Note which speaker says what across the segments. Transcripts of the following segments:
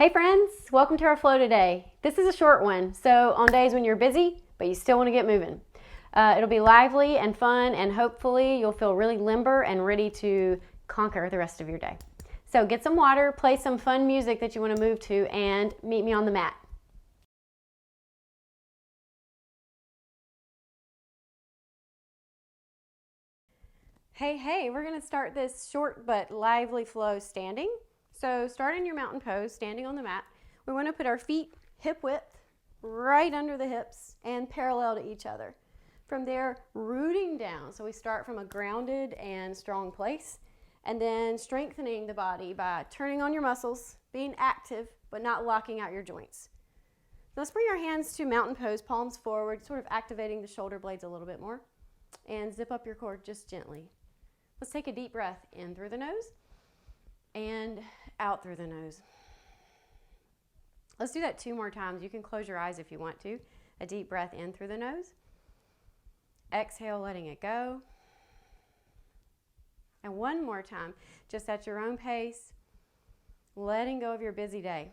Speaker 1: Hey friends, welcome to our flow today. This is a short one, so on days when you're busy, but you still want to get moving. It'll be lively and fun, and hopefully you'll feel really limber and ready to conquer the rest of your day. So get some water, play some fun music that you want to move to, and meet me on the mat. Hey, we're going to start this short but lively flow standing. So start in your mountain pose, standing on the mat. We want to put our feet hip width right under the hips and parallel to each other. From there, rooting down. So we start from a grounded and strong place, and then strengthening the body by turning on your muscles, being active, but not locking out your joints. Let's bring our hands to mountain pose, palms forward, sort of activating the shoulder blades a little bit more, and zip up your core just gently. Let's take a deep breath in through the nose and out through the nose. Let's do that 2 more times. You can close your eyes if you want to. A deep breath in through the nose. Exhale, letting it go. And 1 more time, just at your own pace, letting go of your busy day.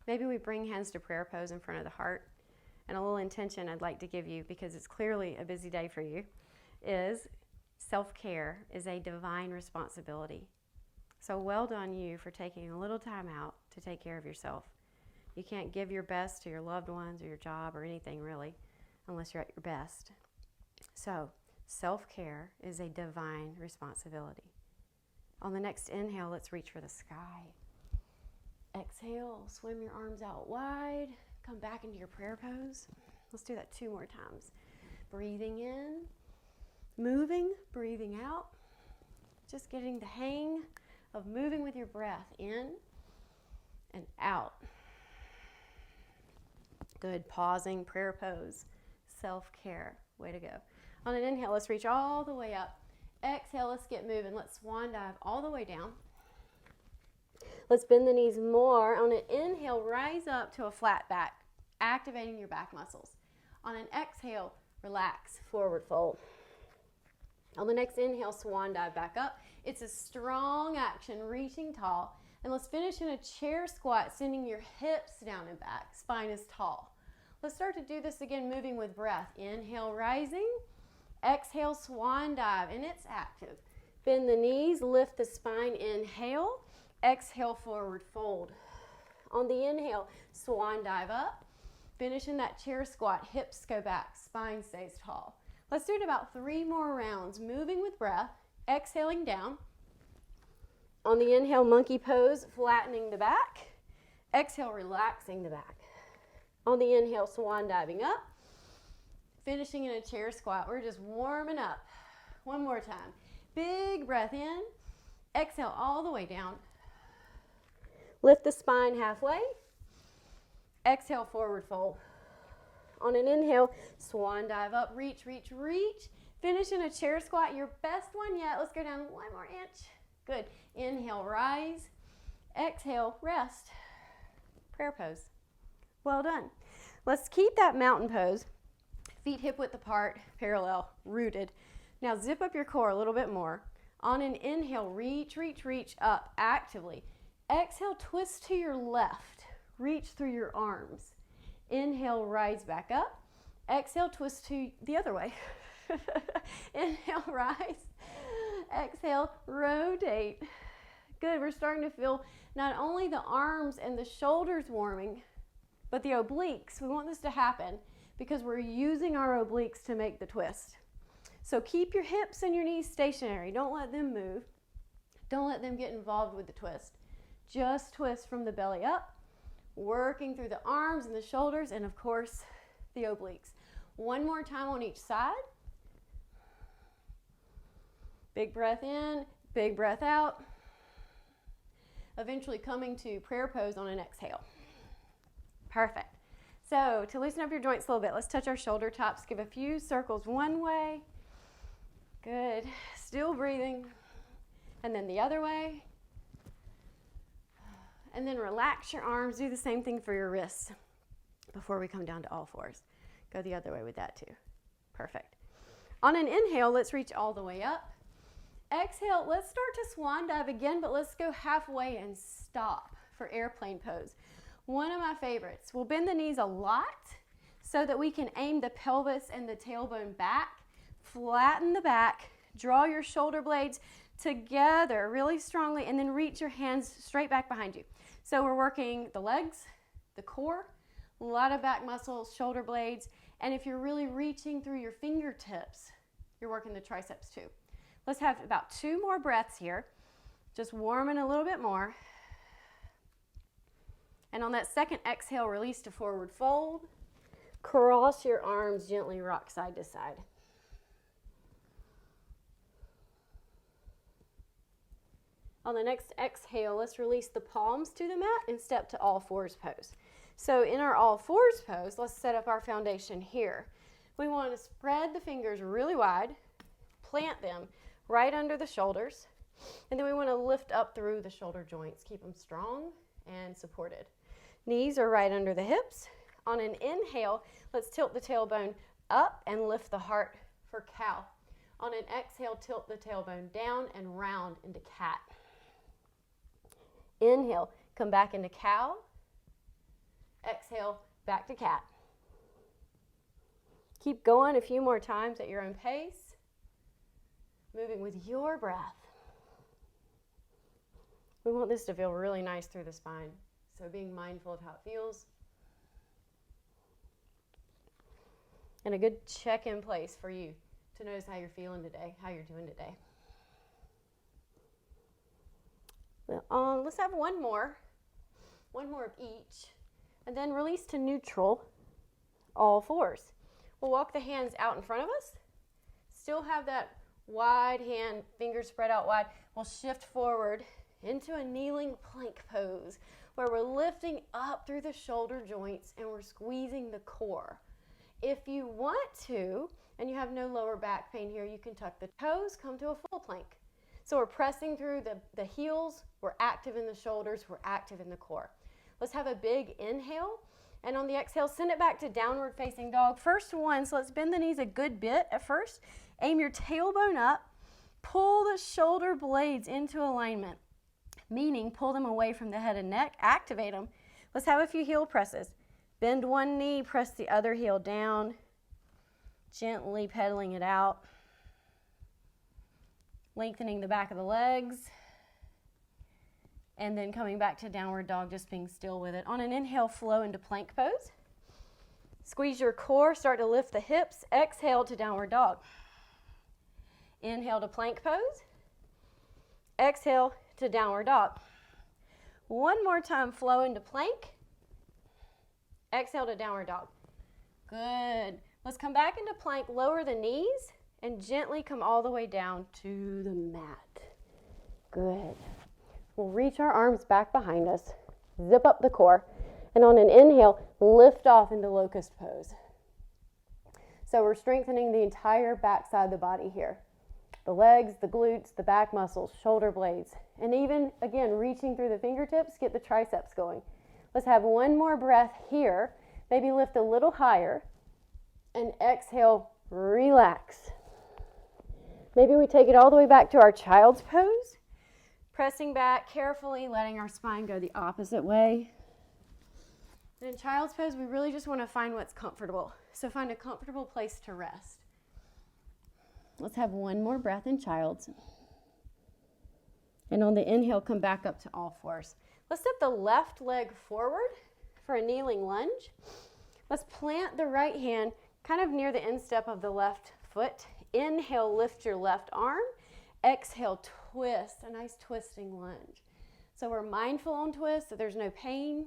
Speaker 1: Maybe we bring hands to prayer pose in front of the heart. And a little intention I'd like to give you, because it's clearly a busy day for you, is self-care is a divine responsibility. So well done you for taking a little time out to take care of yourself. You can't give your best to your loved ones or your job or anything really unless you're at your best. So self-care is a divine responsibility. On the next inhale, let's reach for the sky. Exhale, swim your arms out wide. Come back into your prayer pose. Let's do that 2 more times. Breathing in, moving, breathing out. Just getting the hang of moving with your breath in and out. Good. Pausing, prayer pose, self-care. Way to go. On an inhale, let's reach all the way up. Exhale, let's get moving. Let's swan dive all the way down. Let's bend the knees more. On an inhale, rise up to a flat back, activating your back muscles. On an exhale, relax, forward fold. On the next inhale, swan dive back up. It's a strong action, reaching tall. And let's finish in a chair squat, sending your hips down and back. Spine is tall. Let's start to do this again, moving with breath. Inhale, rising. Exhale, swan dive, and it's active. Bend the knees, lift the spine, inhale. Exhale, forward fold. On the inhale, swan dive up. Finish in that chair squat, hips go back, spine stays tall. Let's do it about 3 more rounds, moving with breath, exhaling down. On the inhale, monkey pose, flattening the back. Exhale, relaxing the back. On the inhale, swan diving up. Finishing in a chair squat. We're just warming up. 1 more time. Big breath in. Exhale all the way down. Lift the spine halfway. Exhale, forward fold. On an inhale, swan dive up, reach, reach, reach. Finish in a chair squat, your best one yet. Let's go down 1 more inch. Good. Inhale, rise. Exhale, rest. Prayer pose. Well done. Let's keep that mountain pose. Feet hip width apart, parallel, rooted. Now zip up your core a little bit more. On an inhale, reach, reach, reach up actively. Exhale, twist to your left. Reach through your arms. Inhale, rise back up. Exhale, twist to the other way. Inhale, rise. Exhale, rotate. Good. We're starting to feel not only the arms and the shoulders warming, but the obliques. We want this to happen because we're using our obliques to make the twist. So keep your hips and your knees stationary. Don't let them move. Don't let them get involved with the twist. Just twist from the belly up, working through the arms and the shoulders, and of course, the obliques. 1 more time on each side. Big breath in, big breath out. Eventually coming to prayer pose on an exhale. Perfect. So to loosen up your joints a little bit, let's touch our shoulder tops. Give a few circles one way. Good. Still breathing. And then the other way. And then relax your arms. Do the same thing for your wrists before we come down to all fours. Go the other way with that too. Perfect. On an inhale, let's reach all the way up. Exhale, let's start to swan dive again, but let's go halfway and stop for airplane pose. One of my favorites. We'll bend the knees a lot so that we can aim the pelvis and the tailbone back. Flatten the back, draw your shoulder blades together really strongly, and then reach your hands straight back behind you. So we're working the legs, the core, a lot of back muscles, shoulder blades, and if you're really reaching through your fingertips, you're working the triceps too. Let's have about 2 more breaths here, just warming a little bit more. And on that second exhale, release to forward fold. Cross your arms, gently rock side to side. On the next exhale, let's release the palms to the mat and step to all fours pose. So in our all fours pose, let's set up our foundation here. We want to spread the fingers really wide, plant them right under the shoulders, and then we want to lift up through the shoulder joints. Keep them strong and supported. Knees are right under the hips. On an inhale, let's tilt the tailbone up and lift the heart for cow. On an exhale, tilt the tailbone down and round into cat. Inhale, come back into cow. Exhale, back to cat. Keep going a few more times at your own pace, moving with your breath. We want this to feel really nice through the spine, so being mindful of how it feels. And a good check-in place for you to notice how you're feeling today, how you're doing today. Let's have one more of each, and then release to neutral, all fours. We'll walk the hands out in front of us, still have that wide hand, fingers spread out wide. We'll shift forward into a kneeling plank pose, where we're lifting up through the shoulder joints and we're squeezing the core. If you want to, and you have no lower back pain here, you can tuck the toes, come to a full plank. So we're pressing through the heels, we're active in the shoulders, we're active in the core. Let's have a big inhale, and on the exhale, send it back to downward facing dog. First one, so let's bend the knees a good bit at first. Aim your tailbone up, pull the shoulder blades into alignment, meaning pull them away from the head and neck, activate them. Let's have a few heel presses. Bend one knee, press the other heel down, gently pedaling it out. Lengthening the back of the legs, and then coming back to downward dog, just being still with it. On an inhale, flow into plank pose. Squeeze your core, start to lift the hips. Exhale to downward dog. Inhale to plank pose. Exhale to downward dog. One more time, flow into plank. Exhale to downward dog. Good. Let's come back into plank, lower the knees, and gently come all the way down to the mat. Good. We'll reach our arms back behind us, zip up the core, and on an inhale, lift off into locust pose. So we're strengthening the entire back side of the body here. The legs, the glutes, the back muscles, shoulder blades, and even, again, reaching through the fingertips, get the triceps going. Let's have one more breath here. Maybe lift a little higher, and exhale, relax. Maybe we take it all the way back to our child's pose, pressing back carefully, letting our spine go the opposite way. And in child's pose, we really just want to find what's comfortable. So find a comfortable place to rest. Let's have one more breath in child's. And on the inhale, come back up to all fours. Let's step the left leg forward for a kneeling lunge. Let's plant the right hand kind of near the instep of the left foot. Inhale, lift your left arm. Exhale, twist, a nice twisting lunge. So we're mindful on twist that there's no pain.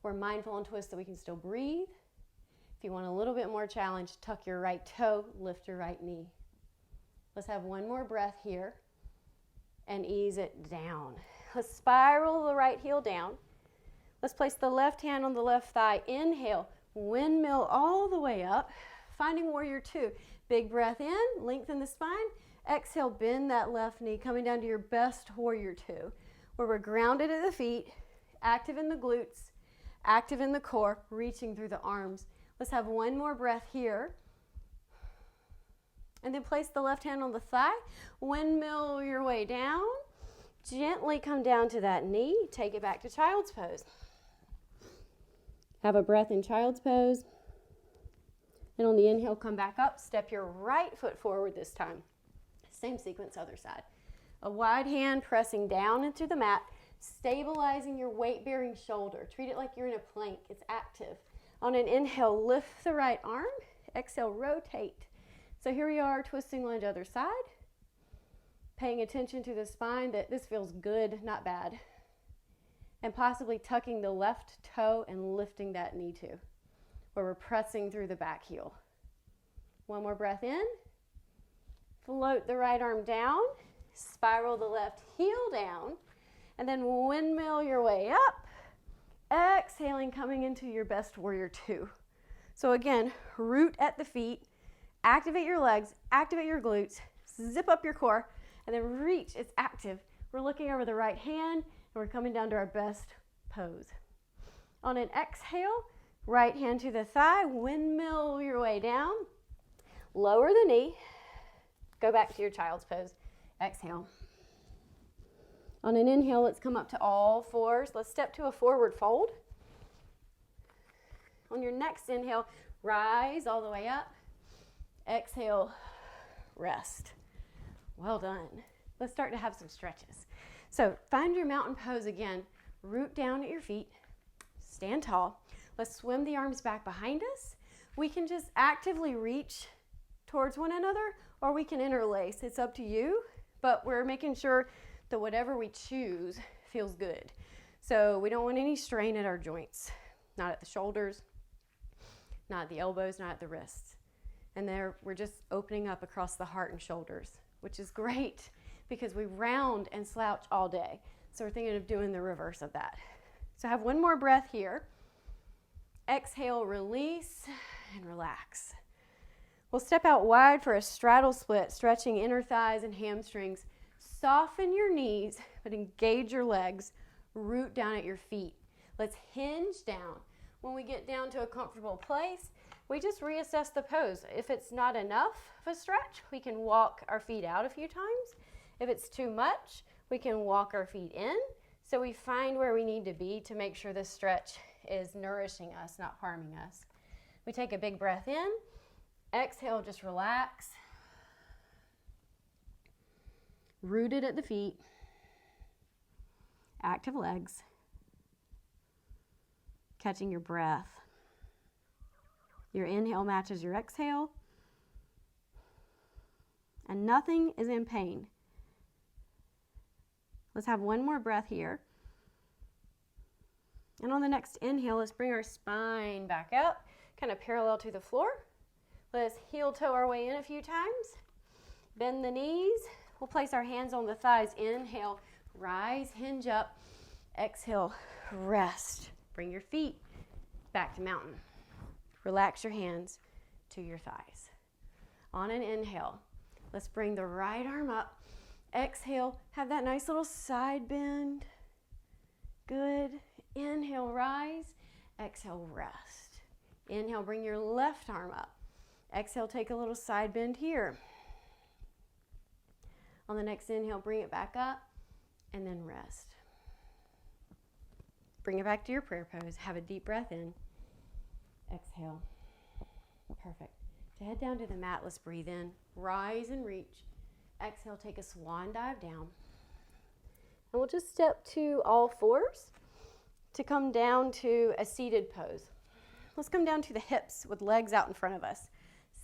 Speaker 1: We're mindful on twist that we can still breathe. If you want a little bit more challenge, tuck your right toe, lift your right knee. Let's have one more breath here and ease it down. Let's spiral the right heel down. Let's place the left hand on the left thigh. Inhale, windmill all the way up, finding warrior two. Big breath in, lengthen the spine. Exhale, bend that left knee, coming down to your best warrior two, where we're grounded at the feet, active in the glutes, active in the core, reaching through the arms. Let's have one more breath here. And then place the left hand on the thigh, windmill your way down. Gently come down to that knee, take it back to child's pose. Have a breath in child's pose. And on the inhale, come back up, step your right foot forward this time. Same sequence, other side. A wide hand pressing down into the mat, stabilizing your weight-bearing shoulder. Treat it like you're in a plank, it's active. On an inhale, lift the right arm. Exhale, rotate. So here we are, twisting lunge other side. Paying attention to the spine, that this feels good, not bad. And possibly tucking the left toe and lifting that knee too, where we're pressing through the back heel. One more breath in. Float the right arm down. Spiral the left heel down. And then windmill your way up. Exhaling, coming into your best warrior two. So again, root at the feet. Activate your legs, activate your glutes, zip up your core, and then reach, it's active. We're looking over the right hand, and we're coming down to our best pose. On an exhale, right hand to the thigh, windmill your way down. Lower the knee, go back to your child's pose. Exhale. On an inhale, let's come up to all fours. Let's step to a forward fold. On your next inhale, rise all the way up. Exhale, rest. Well done. Let's start to have some stretches. So find your mountain pose again. Root down at your feet. Stand tall. Let's swim the arms back behind us. We can just actively reach towards one another, or we can interlace. It's up to you, but we're making sure that whatever we choose feels good. So we don't want any strain at our joints. Not at the shoulders, not at the elbows, not at the wrists. And there, we're just opening up across the heart and shoulders, which is great because we round and slouch all day. So we're thinking of doing the reverse of that. So have one more breath here. Exhale, release, and relax. We'll step out wide for a straddle split, stretching inner thighs and hamstrings. Soften your knees, but engage your legs. Root down at your feet. Let's hinge down. When we get down to a comfortable place, we just reassess the pose. If it's not enough of a stretch, we can walk our feet out a few times. If it's too much, we can walk our feet in. So we find where we need to be to make sure this stretch is nourishing us, not harming us. We take a big breath in. Exhale, just relax. Rooted at the feet. Active legs. Catching your breath. Your inhale matches your exhale. And nothing is in pain. Let's have one more breath here. And on the next inhale, let's bring our spine back up, kind of parallel to the floor. Let's heel toe our way in a few times. Bend the knees. We'll place our hands on the thighs. Inhale, rise, hinge up. Exhale, rest. Bring your feet back to mountain. Relax your hands to your thighs. On an inhale, let's bring the right arm up. Exhale, have that nice little side bend. Good. Inhale, rise. Exhale, rest. Inhale, bring your left arm up. Exhale, take a little side bend here. On the next inhale, bring it back up and then rest. Bring it back to your prayer pose. Have a deep breath in. Exhale. Perfect. To head down to the mat, let's breathe in. Rise and reach. Exhale, take a swan dive down. And we'll just step to all fours to come down to a seated pose. Let's come down to the hips with legs out in front of us.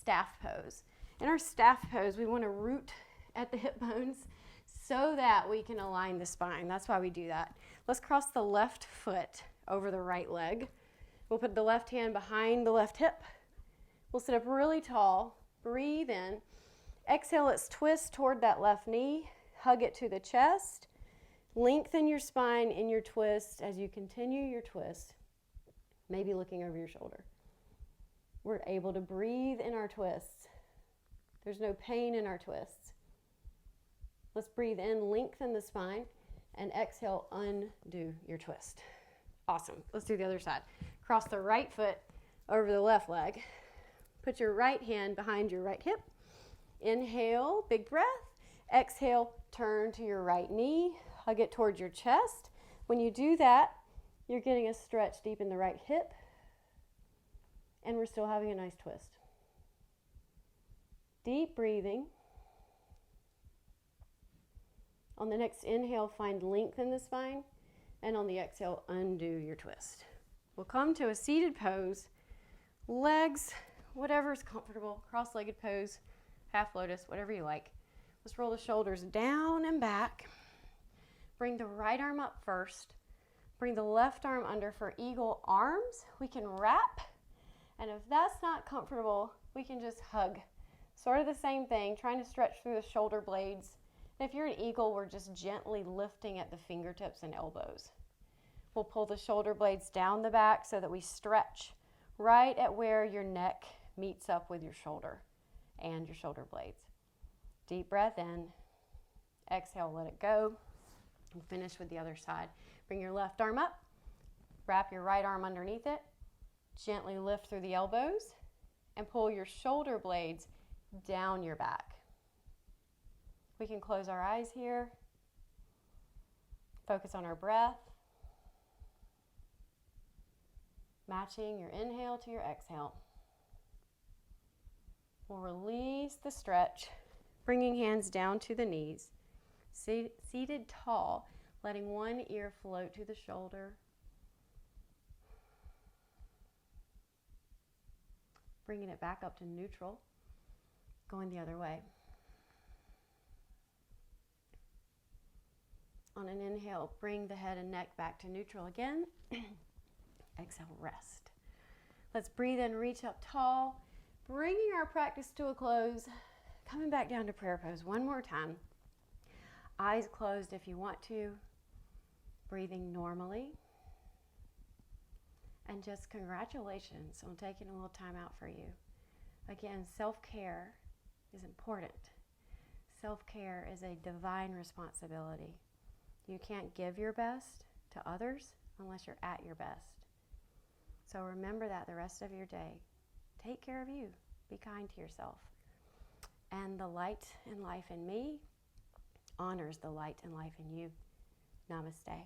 Speaker 1: Staff pose. In our staff pose, we want to root at the hip bones so that we can align the spine. That's why we do that. Let's cross the left foot over the right leg. We'll put the left hand behind the left hip. We'll sit up really tall. Breathe in. Exhale, let's twist toward that left knee. Hug it to the chest. Lengthen your spine in your twist as you continue your twist. Maybe looking over your shoulder. We're able to breathe in our twists. There's no pain in our twists. Let's breathe in, lengthen the spine, and exhale, undo your twist. Awesome. Let's do the other side. Cross the right foot over the left leg. Put your right hand behind your right hip. Inhale, big breath. Exhale, turn to your right knee. Hug it towards your chest. When you do that, you're getting a stretch deep in the right hip. And we're still having a nice twist. Deep breathing. On the next inhale, find length in the spine. And on the exhale, undo your twist. We'll come to a seated pose. Legs, whatever's comfortable. Cross-legged pose, half lotus, whatever you like. Let's roll the shoulders down and back. Bring the right arm up first. Bring the left arm under for eagle arms. We can wrap. And if that's not comfortable, we can just hug. Sort of the same thing, trying to stretch through the shoulder blades. And if you're an eagle, we're just gently lifting at the fingertips and elbows. We'll pull the shoulder blades down the back so that we stretch right at where your neck meets up with your shoulder and your shoulder blades. Deep breath in. Exhale, let it go. And finish with the other side. Bring your left arm up. Wrap your right arm underneath it. Gently lift through the elbows and pull your shoulder blades down your back. We can close our eyes here. Focus on our breath. Matching your inhale to your exhale. We'll release the stretch, bringing hands down to the knees. Seated tall, letting one ear float to the shoulder. Bringing it back up to neutral, going the other way. On an inhale, bring the head and neck back to neutral again. Exhale, rest. Let's breathe in, reach up tall, bringing our practice to a close, coming back down to prayer pose one more time. Eyes closed if you want to, breathing normally. And just congratulations on taking a little time out for you. Again, self-care is important. Self-care is a divine responsibility. You can't give your best to others unless you're at your best. So remember that the rest of your day. Take care of you. Be kind to yourself. And the light and life in me honors the light and life in you. Namaste.